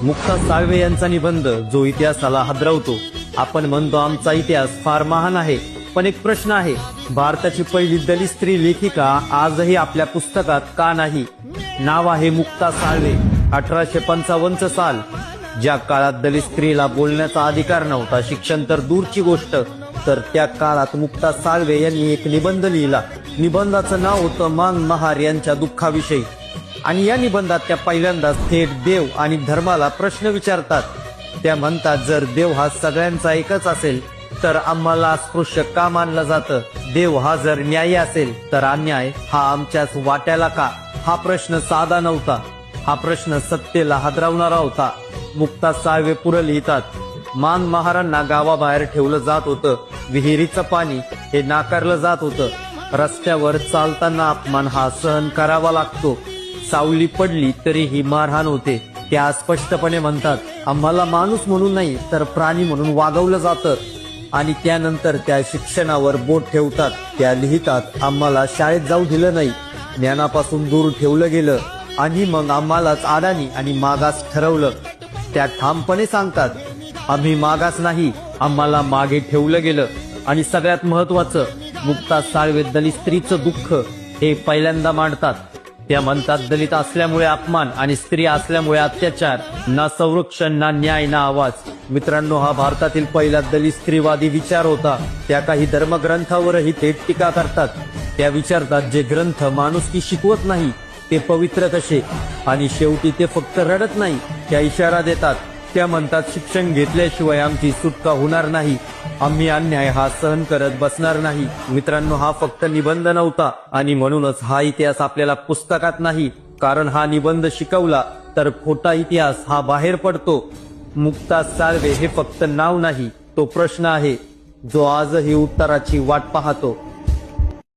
मुक्ता साळवे यांचा निबंध जो इतिहासाला हादरवतो। आपण म्हणतो आमचा इतिहास फार महान आहे, पण एक प्रश्न आहे, भारताची पहिली दलित स्त्री लेखिका आजही आपल्या पुस्तकात का नाही? नाव आहे मुक्ता साळवे। 1855 साल, ज्या काळात दलित स्त्रीला बोलण्याचा अधिकार नव्हता, शिक्षण तर दूरची गोष्ट, तर त्या काळात मुक्ता साळवे यांनी एक निबंध लिहिला। निबंधाचं नाव होतं मान महार यांच्या दुःखाविषयी। आणि या निबंधात त्या पहिल्यांदाच थेट देव आणि धर्माला प्रश्न विचारतात। त्या म्हणतात, जर देव हा सगळ्यांचा एकच असेल तर आम्हाला अस्पृश्य का मानलं जातं? देव हा जर न्यायी असेल तर अन्याय हा आमच्याच वाट्याला का? हा प्रश्न साधा नव्हता, हा प्रश्न सत्तेला हादरवणारा होता। मुक्ता साळवे पुढे लिहितात, मान महारांना गावाबाहेर ठेवलं जात होतं, विहिरीचं पाणी हे नाकारलं जात होतं, रस्त्यावर चालताना अपमान हा सहन करावा लागतो, सावली पडली तरी ही मारहाण होते। त्या स्पष्टपणे म्हणतात, आम्हाला माणूस म्हणून नाही तर प्राणी म्हणून वागवलं जातं। आणि त्यानंतर त्या शिक्षणावर बोट ठेवतात। त्या लिहितात, आम्हाला शाळेत जाऊ दिलं नाही, ज्ञानापासून दूर ठेवलं गेलं आणि मग आम्हालाच अडाणी आणि मागास ठरवलं। त्या ठामपणे सांगतात, आम्ही मागास नाही, आम्हाला मागे ठेवलं गेलं। आणि सगळ्यात महत्वाचं, मुक्ता साळवे दलित स्त्रीचं दुःख हे पहिल्यांदा मांडतात। त्या म्हणतात, दलित असल्यामुळे अपमान आणि स्त्री असल्यामुळे अत्याचार, ना संरक्षण ना न्याय ना आवाज। मित्रांनो, हा भारतातील पहिला दलित स्त्रीवादी विचार होता। त्या काही धर्मग्रंथावरही ते टीका करतात। त्या विचारतात, जे ग्रंथ माणुसकी शिकवत नाही ते पवित्र कसे? आणि शेवटी ते फक्त रडत नाही, त्या इशारा देतात। त्या म्हणतात, शिक्षण घेतल्याशिवाय आमची सुटका होणार नाही, आम्ही अन्याय हा सहन करत बसणार नाही। मित्रांनो, हा फक्त निबंध नव्हता आणि म्हणूनच हा इतिहास आपल्याला पुस्तकात नाही, कारण हा निबंध शिकवला तर खोटा इतिहास हा बाहेर पडतो। मुक्ता साळवे हे फक्त नाव नाही, तो प्रश्न आहे जो आजही उत्तराची वाट पाहतो।